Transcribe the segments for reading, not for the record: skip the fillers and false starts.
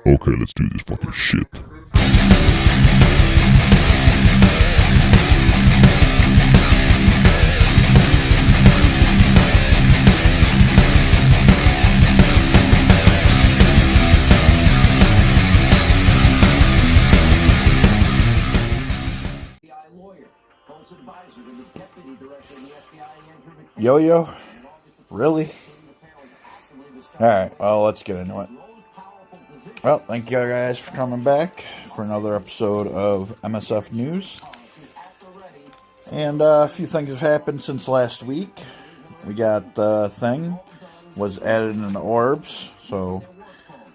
Okay, let's do this fucking shit. Yo-yo? Really? Alright, well, let's get into it. Well, thank you guys for coming back for another episode of MSF News. And a few things have happened since last week. We got the thing was added in the orbs, so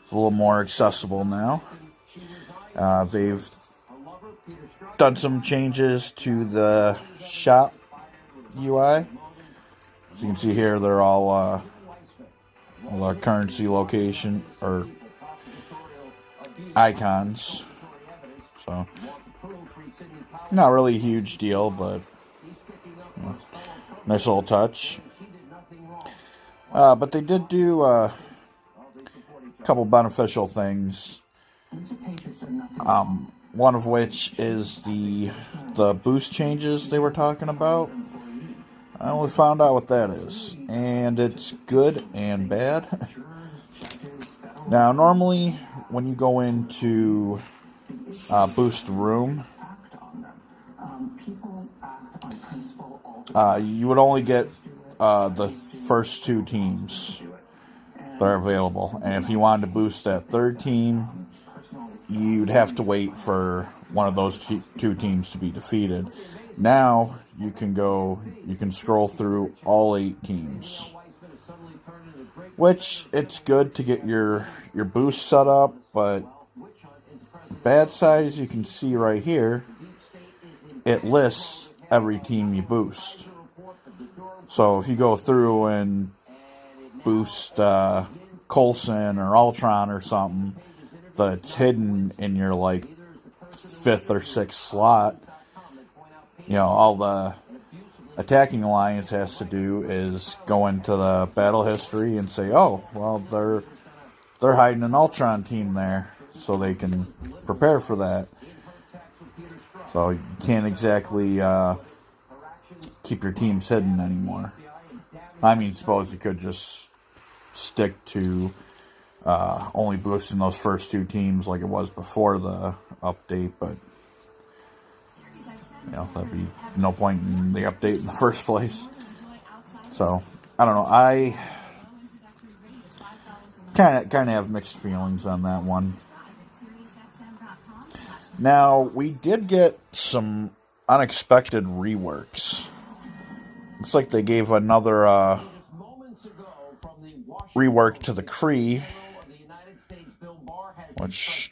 it's a little more accessible now. They've done some changes to the shop UI. As you can see here, they're all the currency location or icons. So, not really a huge deal, but nice little touch. But they did do a couple beneficial things. One of which is the boost changes they were talking about. I only found out what that is, and it's good and bad. Now, normally, when you go into boost room, you would only get the first two teams that are available. And if you wanted to boost that third team, you'd have to wait for one of those two teams to be defeated. Now, you can scroll through all 8 teams. Which, it's good to get your boost set up, but the bad side, as you can see right here, it lists every team you boost. So if you go through and boost Coulson or Ultron or something that's hidden in your, 5th or 6th slot, all the attacking alliance has to do is go into the battle history and say, oh, well, they're hiding an Ultron team there, so they can prepare for that. So you can't exactly keep your teams hidden anymore. I mean, suppose you could just stick to only boosting those first 2 teams like it was before the update, but that'd be no point in the update in the first place. So, I don't know. I kind of have mixed feelings on that one. Now, we did get some unexpected reworks. Looks like they gave another rework to the Kree, which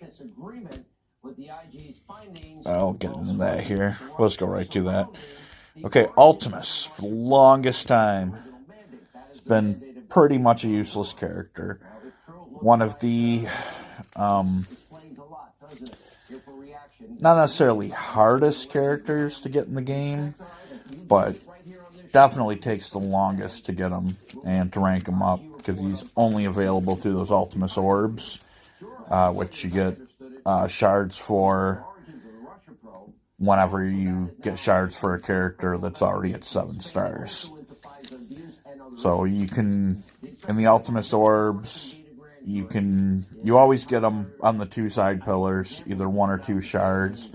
I'll get into that here. Let's go right to that. Okay, Ultimus, for the longest time, has been pretty much a useless character. One of the, not necessarily hardest characters to get in the game, but definitely takes the longest to get him and to rank him up, because he's only available through those Ultimus orbs, which you get shards for whenever you get shards for a character that's already at 7 stars. So you can, in the Ultimus orbs, you always get them on the 2 side pillars, either 1 or 2 shards.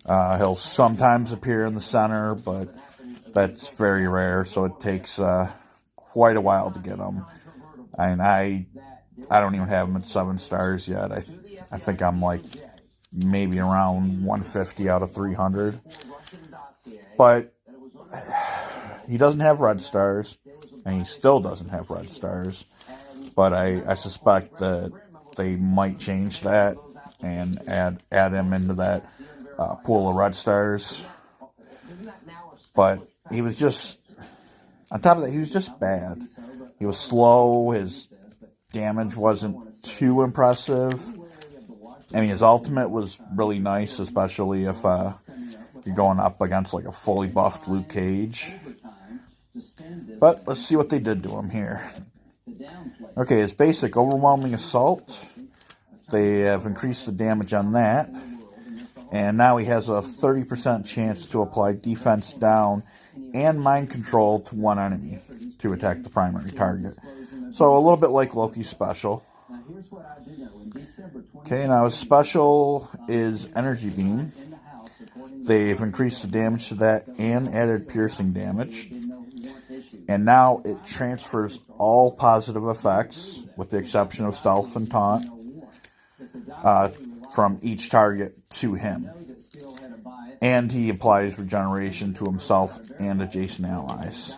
He'll sometimes appear in the center, but that's very rare, so it takes quite a while to get him. And I don't even have him at 7 stars yet. I think I'm maybe around 150 out of 300. But he doesn't have red stars, and he still doesn't have red stars. But I suspect that they might change that and add him into that pool of red stars. But he was just, on top of that, he was just bad. He was slow, his damage wasn't too impressive. I mean, his ultimate was really nice, especially if you're going up against a fully buffed Luke Cage. But let's see what they did to him here. Okay, his basic overwhelming assault they have increased the damage on that. And now he has a 30% chance to apply defense down and mind control to one enemy to attack the primary target. So a little bit like Loki's special. Okay, now his special is Energy Beam. They've increased the damage to that and added piercing damage. And now it transfers all positive effects, with the exception of stealth and taunt, from each target to him. And he applies regeneration to himself and adjacent allies.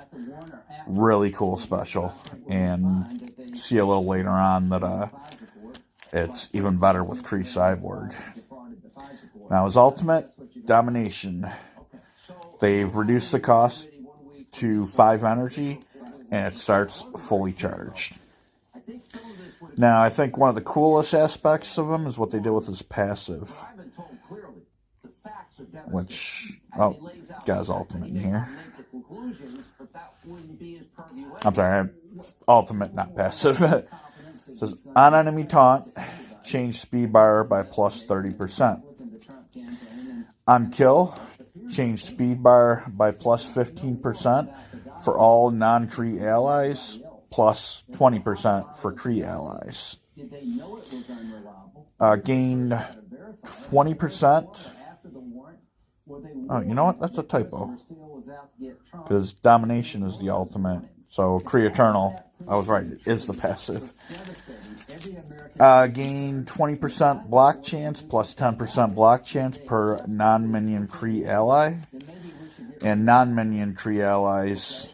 Really cool special. And see a little later on that it's even better with Kree Cyborg. Now his ultimate, Domination. They've reduced the cost to 5 energy, and it starts fully charged. Now, I think one of the coolest aspects of him is what they did with his passive. Which, oh, got his ultimate in here. I'm sorry, ultimate, not passive. It says, on enemy taunt, change speed bar by plus 30%. On kill, change speed bar by plus 15% for all non-Kree allies, plus 20% for Kree allies. Gain 20%. Oh, you know what? That's a typo. Because Domination is the ultimate. So Kree Eternal, I was right, it is the passive. Gain 20% block chance plus 10% block chance per non-minion Kree ally. And non-minion Kree allies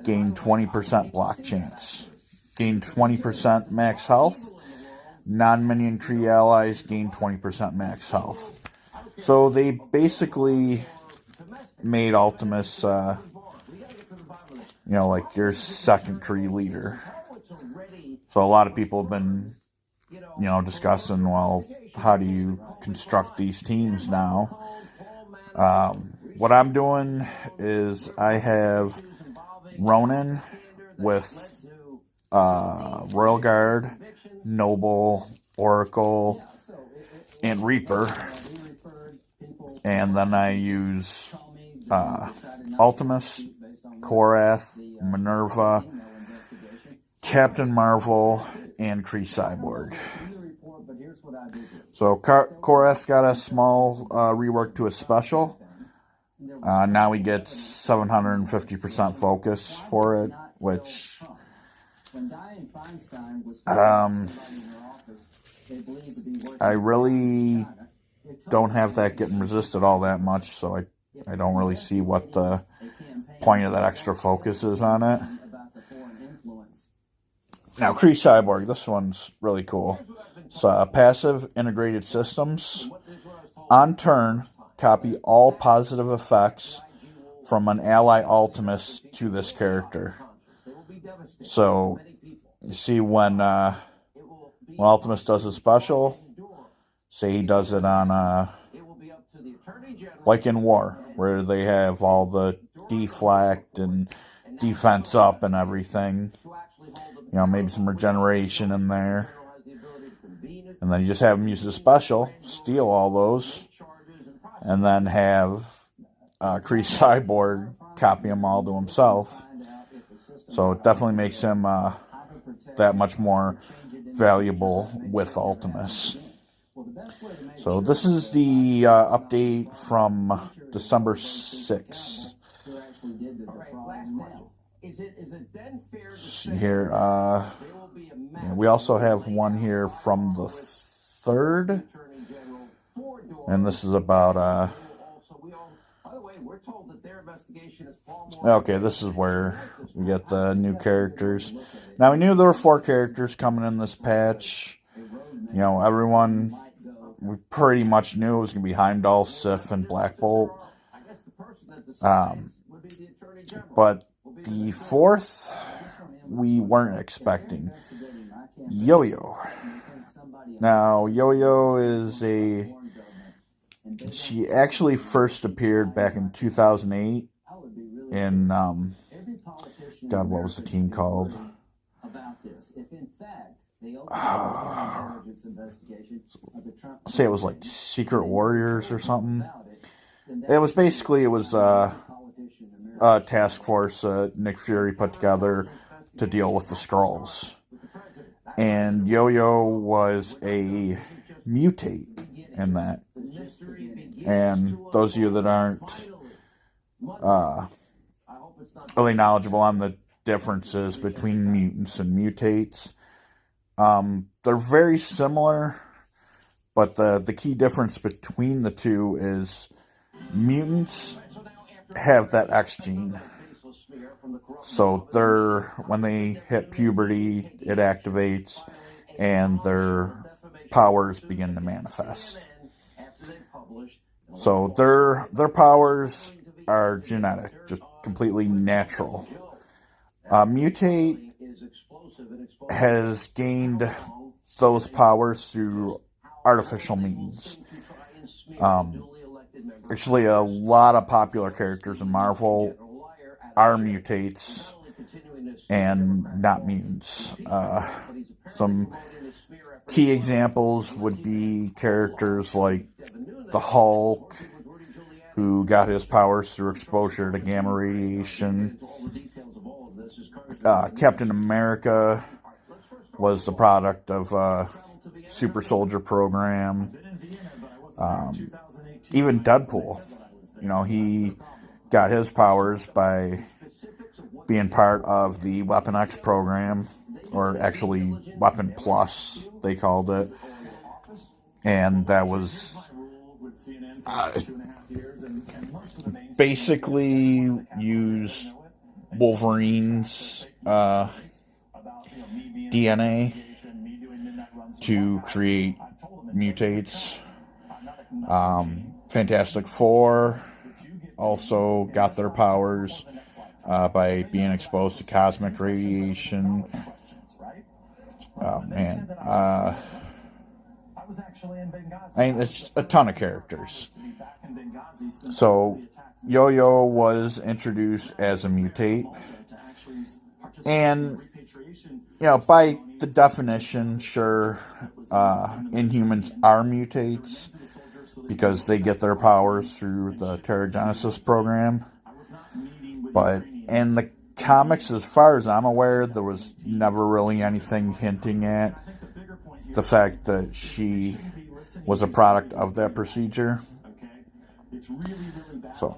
gain 20% block chance. Gain 20% max health. Non-minion Kree allies gain 20% max health. So they basically made Ultimus, like your second Kree leader. So a lot of people have been, discussing, well, how do you construct these teams now? What I'm doing is I have Ronin with Royal Guard, Noble, Oracle, and Reaper. And then I use Ultimus, Korath, Minerva, Captain Marvel, and Kree Cyborg. So Korath's got a small rework to his special. Now he gets 750% focus for it, which I really don't have that getting resisted all that much, so I don't really see what the point of that extra focus is on it. Now, Kree Cyborg, this one's really cool. It's passive integrated systems. On turn, copy all positive effects from an ally Ultimus to this character. So, you see when Ultimus does his special, say he does it on, like in War, where they have all the deflect and defense up and everything. Maybe some regeneration in there. And then you just have him use his special, steal all those, and then have Kree Cyborg copy them all to himself. So it definitely makes him that much more valuable with Ultimus. So this is the update from December 6th. Here, we also have one here from the 3rd, and this is about okay, this is where we get the new characters. Now, we knew there were 4 characters coming in this patch. Everyone, we pretty much knew it was going to be Heimdall, Sif, and Black Bolt. But the 4th, we weren't expecting. Yo-Yo. Now, Yo-Yo is she actually first appeared back in 2008 in, God, what was the team called? say it was like Secret Warriors or something. It was a task force Nick Fury put together to deal with the Skrulls. And Yo-Yo was a mutate in that. And those of you that aren't really knowledgeable on the differences between mutants and mutates, they're very similar, but the key difference between the two is mutants have that X gene. So when they hit puberty, it activates and their powers begin to manifest. So their powers are genetic, just completely natural. Mutate has gained those powers through artificial means. Actually, a lot of popular characters in Marvel are mutates and not mutants. Some key examples would be characters like the Hulk, who got his powers through exposure to gamma radiation. Captain America was the product of a super soldier program. Even Deadpool, he got his powers by being part of the Weapon X program, or actually Weapon Plus, they called it. And that was basically use Wolverine's DNA to create mutates. Fantastic Four also got their powers by being exposed to cosmic radiation. Oh, man. It's a ton of characters. So, Yo-Yo was introduced as a mutate. And, by the definition, sure, Inhumans are mutates because they get their powers through the Terrigenesis program. But in the comics, as far as I'm aware, there was never really anything hinting at the fact that she was a product of that procedure. So,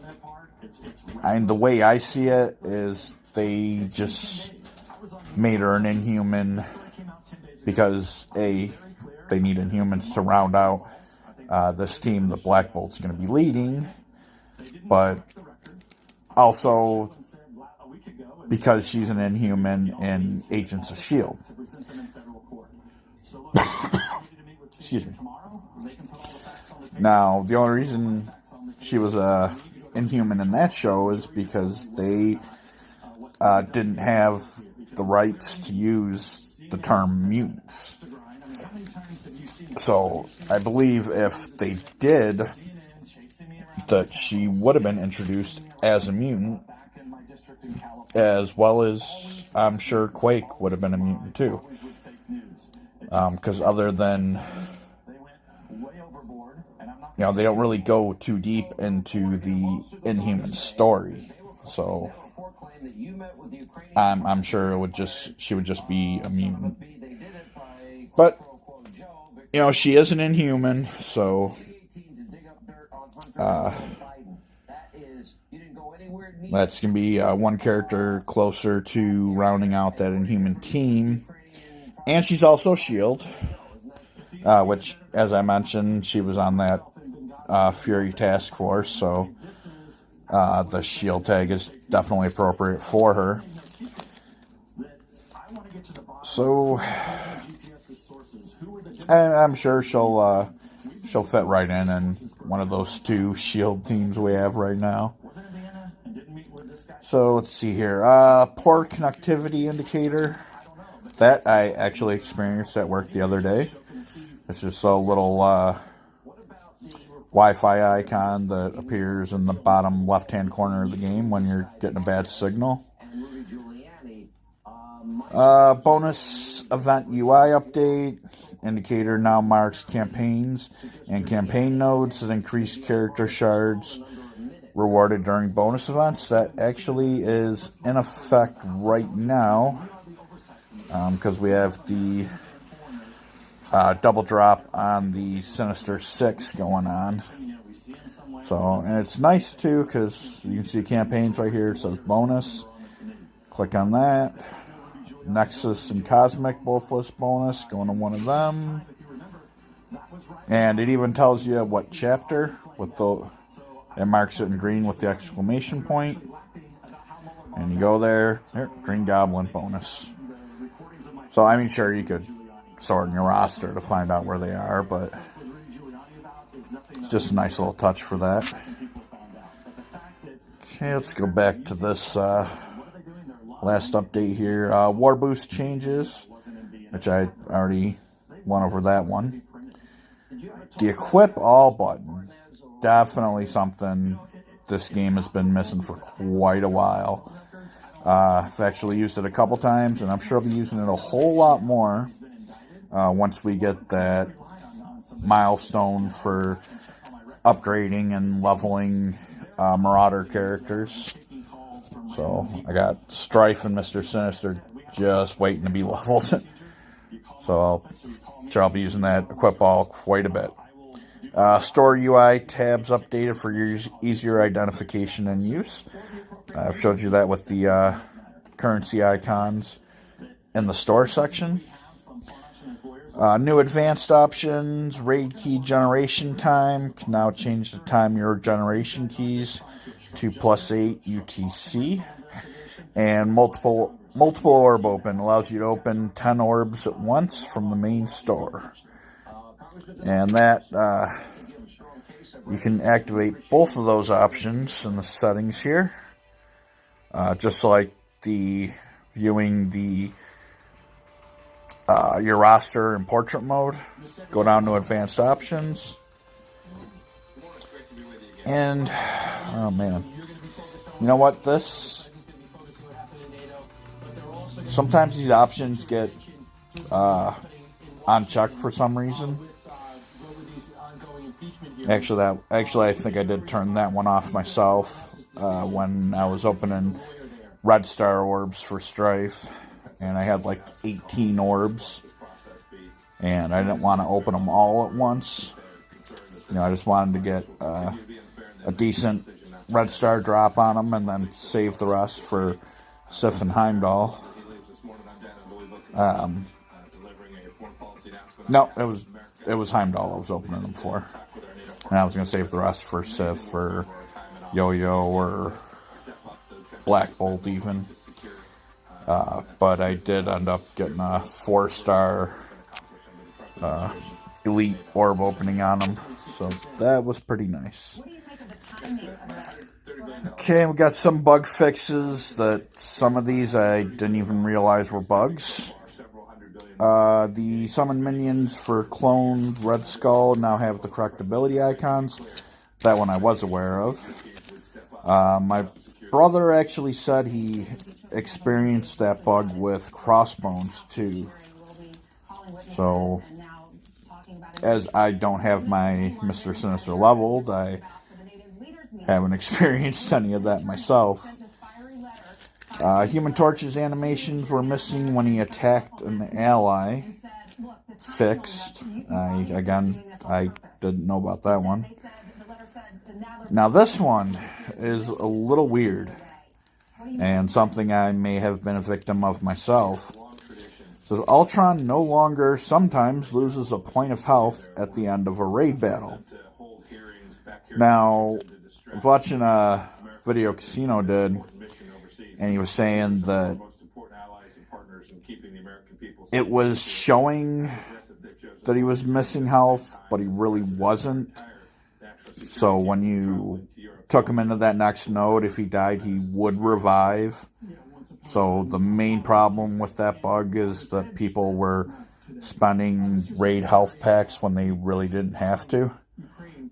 the way I see it is they just made her an Inhuman because, A, they need Inhumans to round out this team that Black Bolt's going to be leading, but also because she's an Inhuman in Agents of S.H.I.E.L.D. Excuse me. Now, the only reason she was a Inhuman in that show is because they didn't have the rights to use the term mutants. So, I believe if they did, that she would have been introduced as a mutant, as well as I'm sure Quake would have been a mutant too. Because other than, they don't really go too deep into the Inhuman story. So, I'm sure she would just be a mutant. But, she is an Inhuman, so that's going to be one character closer to rounding out that Inhuman team. And she's also S.H.I.E.L.D., which, as I mentioned, she was on that Fury task force, so the S.H.I.E.L.D. tag is definitely appropriate for her. So, I'm sure she'll fit right in one of those two S.H.I.E.L.D. teams we have right now. So, let's see here. Poor connectivity indicator. That I actually experienced at work the other day. It's just a little Wi-Fi icon that appears in the bottom left-hand corner of the game when you're getting a bad signal. Bonus event UI update. Indicator now marks campaigns and campaign nodes that increase character shards rewarded during bonus events. That actually is in effect right now, because we have the double drop on the Sinister 6 going on. So, and it's nice too, because you can see campaigns right here. It says bonus. Click on that. Nexus and Cosmic both list bonus. Going to one of them. And it even tells you what chapter with the... It marks it in green with the exclamation point. And you go there. Here, Green Goblin bonus. So, I mean, sure, you could sort in your roster to find out where they are, but it's just a nice little touch for that. Okay, let's go back to this last update here. War Boost changes, which I already went over that one. The Equip All button. Definitely something this game has been missing for quite a while. I've actually used it a couple times, and I'm sure I'll be using it a whole lot more once we get that milestone for upgrading and leveling Marauder characters. So I got Strife and Mr. Sinister just waiting to be leveled. So I'll be using that Equip All quite a bit. Store UI tabs updated for your easier identification and use. I've showed you that with the currency icons in the store section. New advanced options, raid key generation time. Can now change the time your generation keys to +8 UTC. And multiple orb open allows you to open 10 orbs at once from the main store. And that, you can activate both of those options in the settings here. Just like the viewing the your roster in portrait mode. Go down to advanced options. And, oh man. You know what, sometimes these options get unchecked for some reason. Actually, I think I did turn that one off myself when I was opening Red Star orbs for Strife, and I had like 18 orbs, and I didn't want to open them all at once. You know, I just wanted to get a decent Red Star drop on them, and then save the rest for Sif and Heimdall. No, it was Heimdall I was opening them for. And I was going to save the rest for Sif or Yo-Yo or Black Bolt even. But I did end up getting a 4-star elite orb opening on them. So that was pretty nice. Okay, we got some bug fixes that some of these I didn't even realize were bugs. The summon minions for cloned Red Skull now have the correct ability icons. That one I was aware of. My brother actually said he experienced that bug with Crossbones too. So, as I don't have my Mr. Sinister leveled, I haven't experienced any of that myself. Human Torch's animations were missing when he attacked an ally. Fixed. I didn't know about that one. Now this one is a little weird, and something I may have been a victim of myself. It says Ultron no longer sometimes loses a point of health at the end of a raid battle. Now, I was watching a video Casino did, and he was saying that it was showing that he was missing health, but he really wasn't. So when you took him into that next node, if he died, he would revive. So the main problem with that bug is that people were spending raid health packs when they really didn't have to.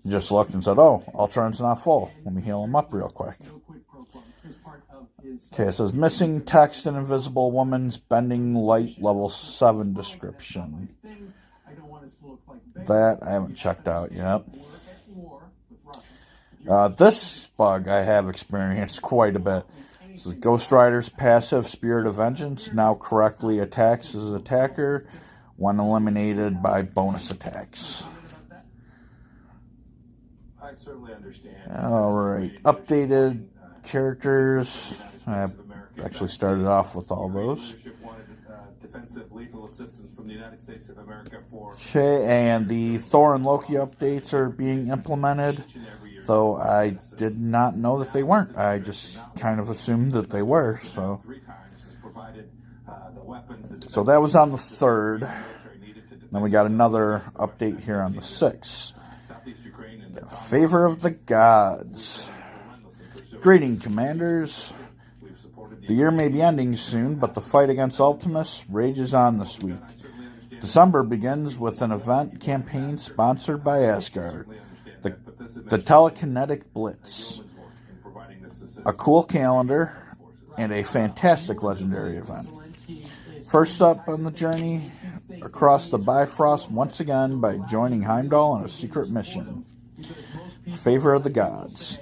You just looked and said, oh, Ultron's not full. Let me heal him up real quick. Okay, it says missing text and invisible woman's bending light level 7 description. That I haven't checked out yet. This bug I have experienced quite a bit. This is Ghost Rider's passive Spirit of Vengeance now correctly attacks his attacker when eliminated by bonus attacks. I certainly understand. Alright, updated characters. I actually started off with all those. Defensive lethal assistance from the United States of America for... Okay, and the Thor and Loki updates are being implemented, though I did not know that they weren't. I just kind of assumed that they were, so that was on the 3rd. Then we got another update here on the 6th. Favor of the Gods. Greeting, Commanders. The year may be ending soon, but the fight against Ultimus rages on this week. December begins with an event campaign sponsored by Asgard, the Telekinetic Blitz, a cool calendar, and a fantastic legendary event. First up on the journey across the Bifrost once again by joining Heimdall on a secret mission. Favor of the Gods.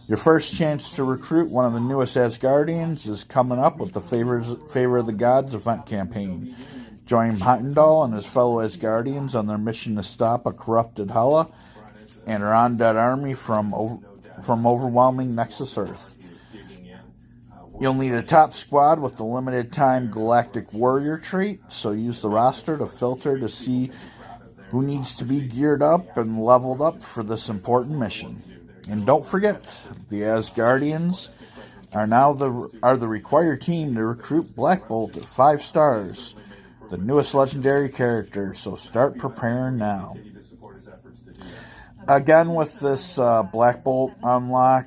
Your first chance to recruit one of the newest Asgardians is coming up with the Favor of the Gods event campaign. Join Heimdall and his fellow Asgardians on their mission to stop a corrupted Hela and her undead army from overwhelming Nexus Earth. You'll need a top squad with the limited time Galactic Warrior trait, so use the roster to filter to see who needs to be geared up and leveled up for this important mission. And don't forget, the Asgardians are now the required team to recruit Black Bolt at 5 stars, the newest legendary character, so start preparing now. Again, with this Black Bolt unlock,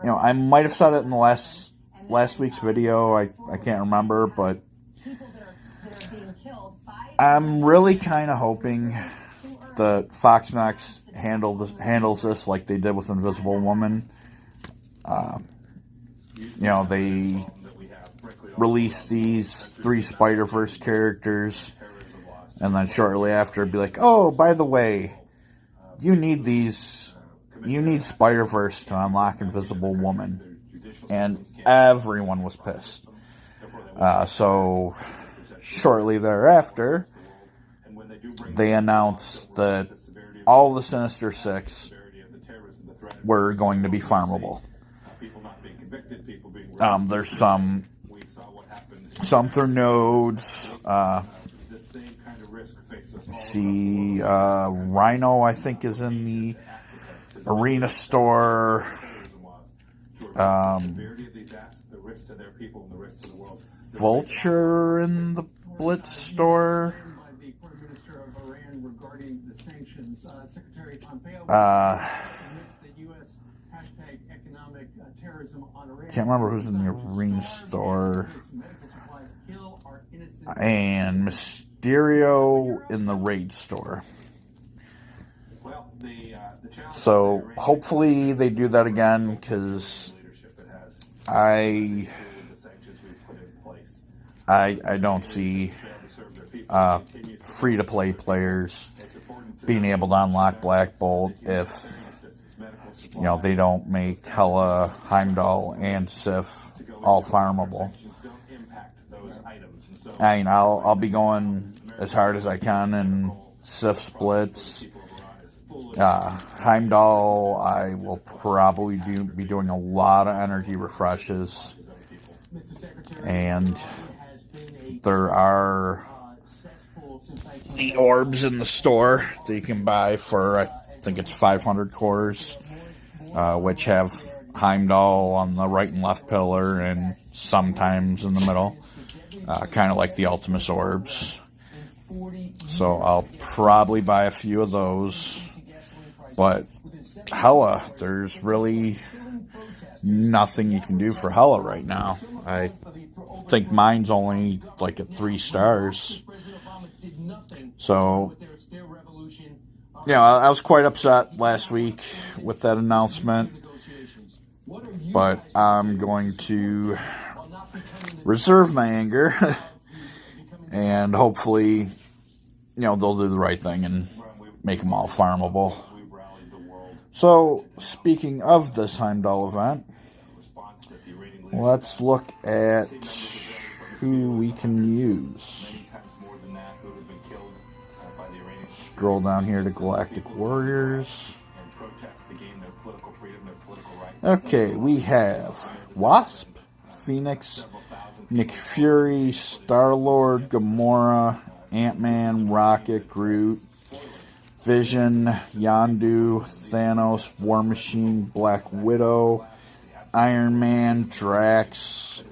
I might have said it in the last week's video, I can't remember, but I'm really kind of hoping that Foxnox handles this like they did with Invisible Woman. They release these 3 Spider-Verse characters, and then shortly after be like, oh, by the way, you need Spider-Verse to unlock Invisible Woman. And everyone was pissed. So shortly thereafter, they announced that all the Sinister Six were going to be farmable. There's some through nodes. See, Rhino, I think, is in the Arena store. Vulture in the Blitz store. Can't remember who's in the Arena store. And Mysterio in the Raid store. So hopefully they do that again, because I don't see free-to-play players being able to unlock Black Bolt if they don't make Hela, Heimdall, and Sif all farmable. I'll be going as hard as I can in Sif splits. Heimdall, I will probably be doing a lot of energy refreshes, and there are the orbs in the store that you can buy for, I think it's 500 cores, which have Heimdall on the right and left pillar and sometimes in the middle, kind of like the Ultimus orbs. So I'll probably buy a few of those. But Hela, there's really nothing you can do for Hela right now. I think mine's only like at 3 stars. So, I was quite upset last week with that announcement. but I'm going to reserve my anger and hopefully, they'll do the right thing and make them all farmable. So, speaking of this Heimdall event, let's look at who we can use. Scroll down here to Galactic Warriors. Okay, we have Wasp, Phoenix, Nick Fury, Star-Lord, Gamora, Ant-Man, Rocket, Groot, Vision, Yondu, Thanos, War Machine, Black Widow, Iron Man, Drax,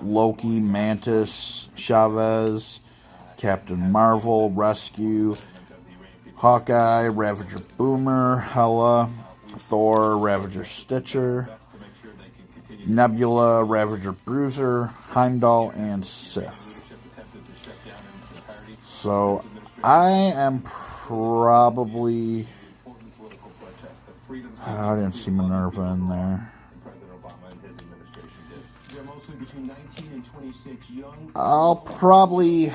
Loki, Mantis, Chavez, Captain Marvel, Rescue, Hawkeye, Ravager Boomer, Hela, Thor, Ravager Stitcher, Nebula, Ravager Bruiser, Heimdall, and Sif. So I am probably... I didn't see Minerva in there. I'll probably,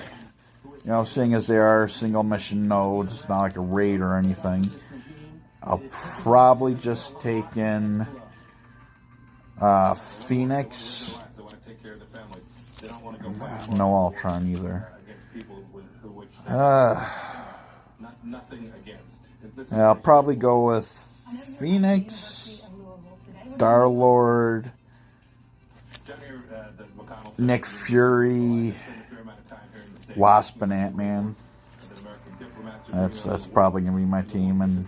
seeing as they are single mission nodes, it's not like a raid or anything, I'll probably just take in Phoenix. No Ultron either. I'll probably go with Phoenix, Star-Lord, Nick Fury, Wasp, and Ant-Man. That's probably going to be my team, and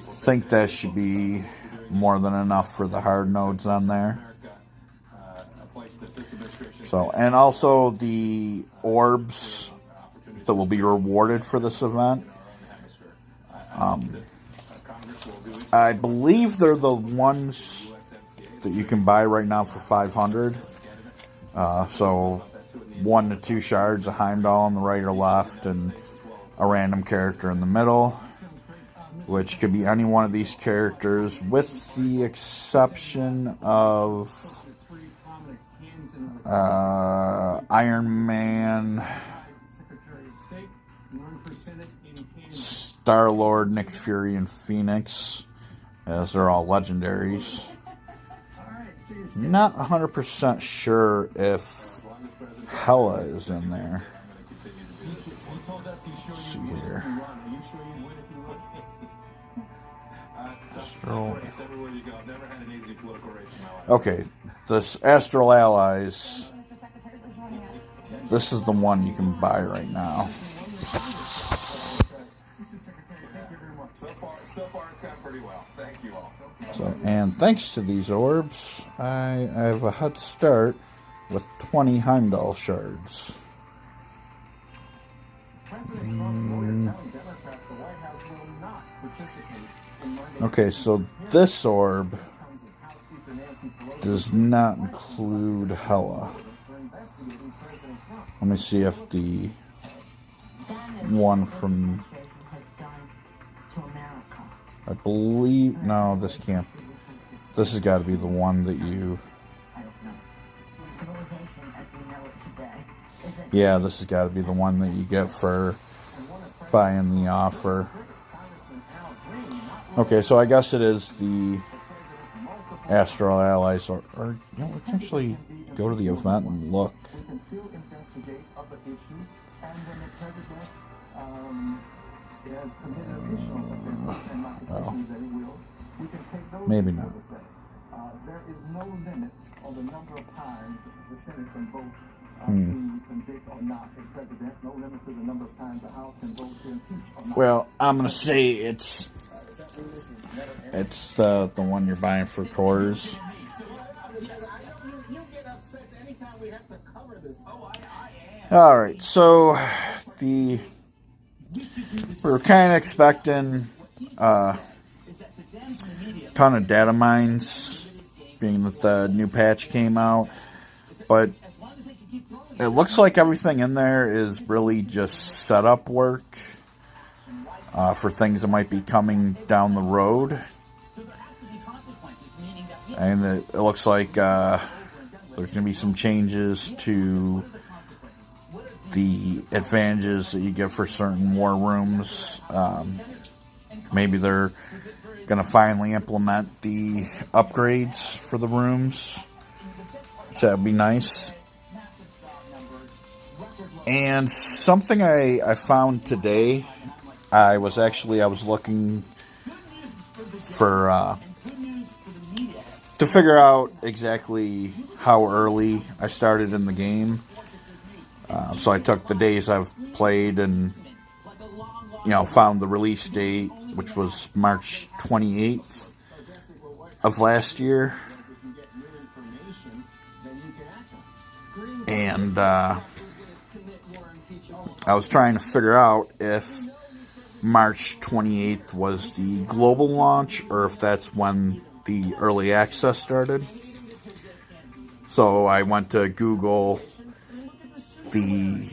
I think that should be more than enough for the hard nodes on there. So, and also the orbs that will be rewarded for this event. I believe they're the ones that you can buy right now for 500. So 1 to 2 shards, a Heimdall on the right or left, and a random character in the middle, which could be any one of these characters, with the exception of Iron Man, Star-Lord, Nick Fury, and Phoenix, as they're all legendaries. Not 100% sure if Hela is in there. Let's see here. Okay, this Astral Allies. This is the one you can buy right now. So far it's gone pretty well. Thank you all. So, and thanks to these orbs, I have a head start with 20 Heimdall shards. Okay, so this orb does not include Hela. Let me see if the one from... I believe... No, this can't... This has got to be the one that you... Yeah, this has got to be the one that you get for buying the offer. Okay, so I guess it is the Astral Allies, or we can actually go to the event and look. Maybe not. There is no limit on the number of times the Senate can vote to convict or not a president. No limit to the number of times the House can vote to impeach or not. Well, I'm gonna say it's the one you're buying for quarters. All right, so we were kind of expecting a ton of data mines, being that the new patch came out, but it looks like everything in there is really just setup work for things that might be coming down the road. And it looks like there's going to be some changes to the advantages that you get for certain war rooms. Maybe they're going to finally implement the upgrades for the rooms. So that would be nice. And something I found today, I was looking for to figure out exactly how early I started in the game. So I took the days I've played and, found the release date, which was March 28th of last year. And I was trying to figure out if March 28th was the global launch or if that's when the early access started. So I went to Google the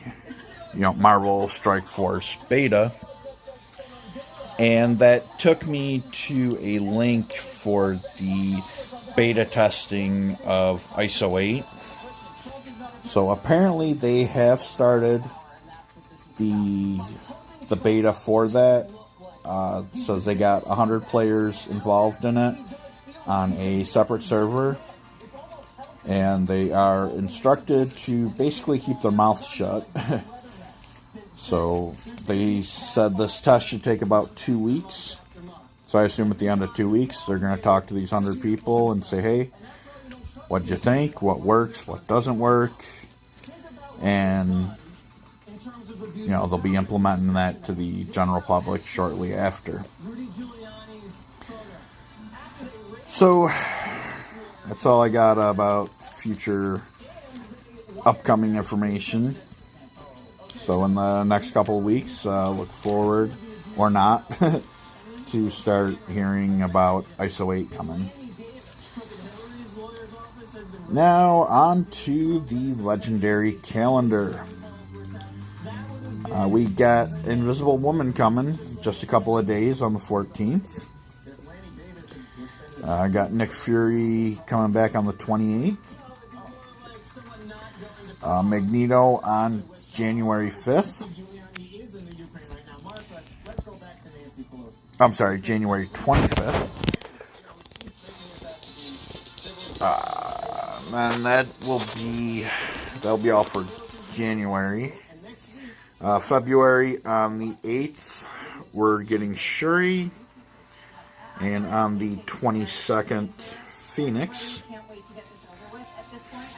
Marvel Strike Force beta, and that took me to a link for the beta testing of ISO 8. So apparently they have started the beta for that. Says they got 100 players involved in it on a separate server, and they are instructed to basically keep their mouths shut. So they said this test should take about 2 weeks. So I assume at the end of 2 weeks they're going to talk to these 100 people and say, hey, what'd you think? What works? What doesn't work? And they'll be implementing that to the general public shortly after. So that's all I got about future upcoming information. So in the next couple of weeks, look forward, or not, to start hearing about ISO 8 coming. Now on to the legendary calendar. We got Invisible Woman coming just a couple of days on the 14th. I got Nick Fury coming back on the 28th. Magneto on January 5th. I'm sorry, January 25th. And that'll be all for January. February on the 8th, we're getting Shuri. And on the 22nd, Phoenix.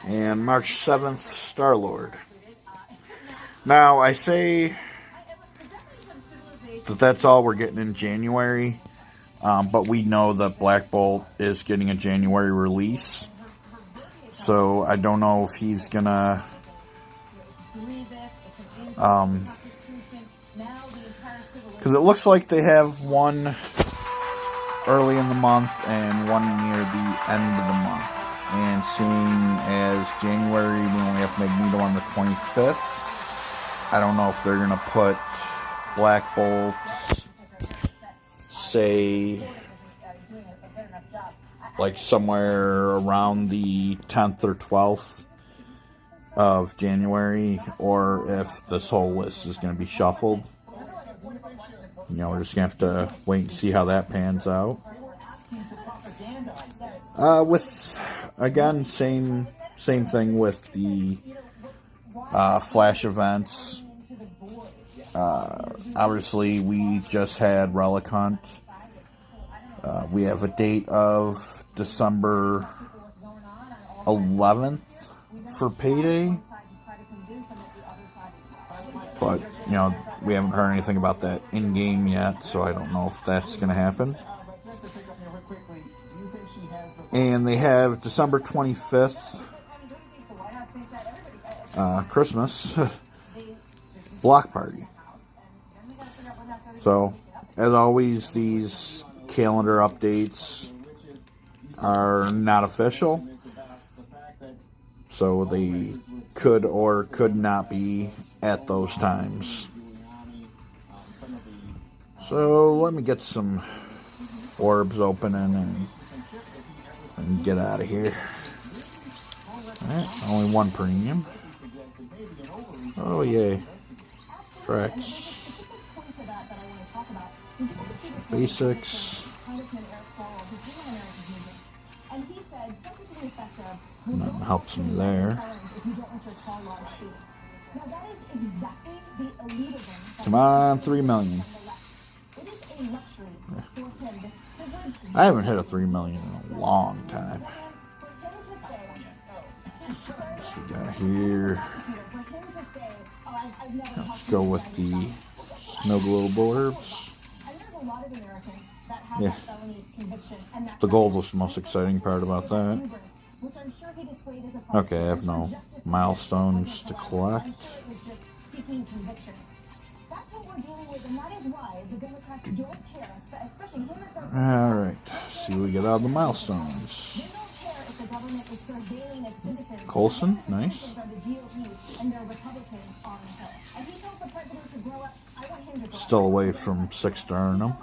And March 7th, Star-Lord. Now, I say that that's all we're getting in January. But we know that Black Bolt is getting a January release. So I don't know if he's going to... because it looks like they have one early in the month and one near the end of the month. And seeing as January we only have Magneto on the 25th, I don't know if they're going to put Black Bolt, say, like somewhere around the 10th or 12th of January, or if this whole list is going to be shuffled. We're just going to have to wait and see how that pans out. With, again, same thing with the Flash events. Obviously, we just had Relic Hunt. We have a date of December 11th for Payday. But, we haven't heard anything about that in-game yet, so I don't know if that's going to happen. And they have December 25th, Christmas, Block Party. So, as always, these calendar updates are not official. So they could or could not be at those times. So let me get some orbs opening and And get out of here. Alright, only one premium. Oh, yay. Tracks. Basics. That helps me there. Come on, 3 million. I haven't hit a 3 million in a long time. What we got here? Let's go with the Snow Globe orbs. Yeah. The gold was the most exciting part about that. Okay, I have no milestones to collect. Alright, see what we get out of the milestones. Coulson, nice. Still away from 6-star them.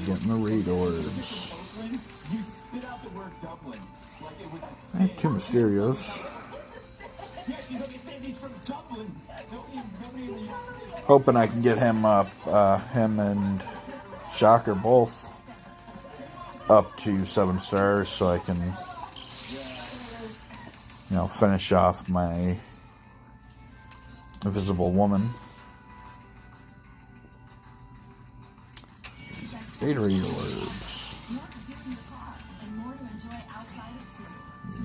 Getting the raid orbs. And 2 Mysterios. Hoping I can get him up, him and Shocker both up to 7 stars so I can, you know, finish off my Invisible Woman. Gatorade orbs.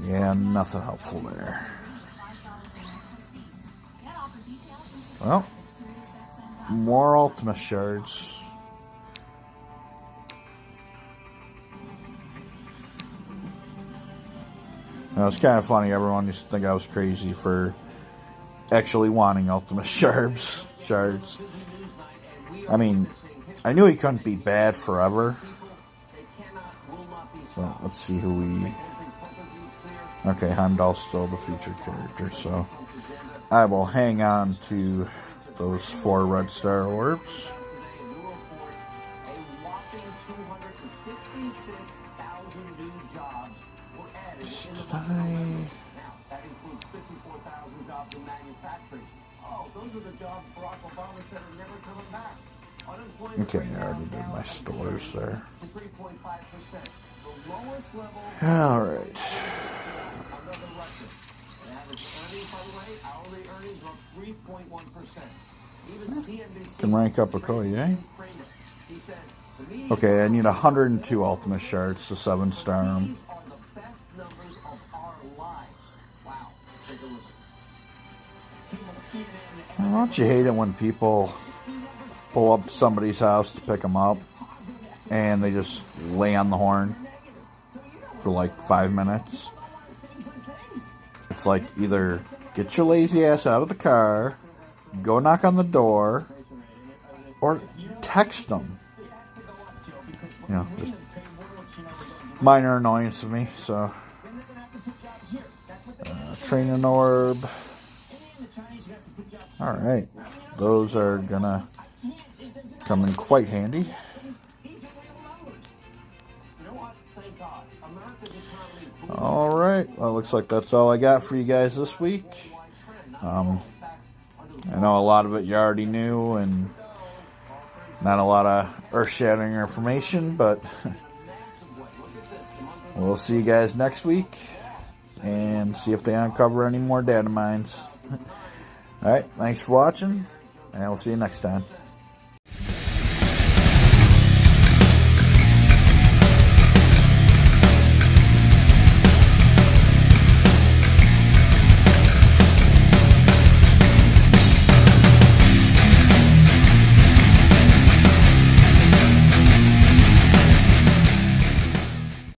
Yeah, nothing helpful there. Well, more Ultimate shards. Now, it's kind of funny. Everyone used to think I was crazy for actually wanting Ultimate shards. I mean, I knew he couldn't be bad forever. So let's see who we... Okay, Heimdall's still the featured character, so I will hang on to those 4 red star orbs. Okay, I already did my stores there. Alright. Can rank up a Koei, eh? Okay, I need 102 Ultimate shards to 7-star them. Don't you hate it when people pull up to somebody's house to pick them up and they just lay on the horn for like 5 minutes? It's like, either get your lazy ass out of the car, go knock on the door, or text them. You know, just minor annoyance to me. So, training orb. Alright, those are gonna come in quite handy. Alright, well, looks like that's all I got for you guys this week. I know a lot of it you already knew, and not a lot of earth-shattering information, but we'll see you guys next week and see if they uncover any more data mines. Alright, thanks for watching, and we'll see you next time.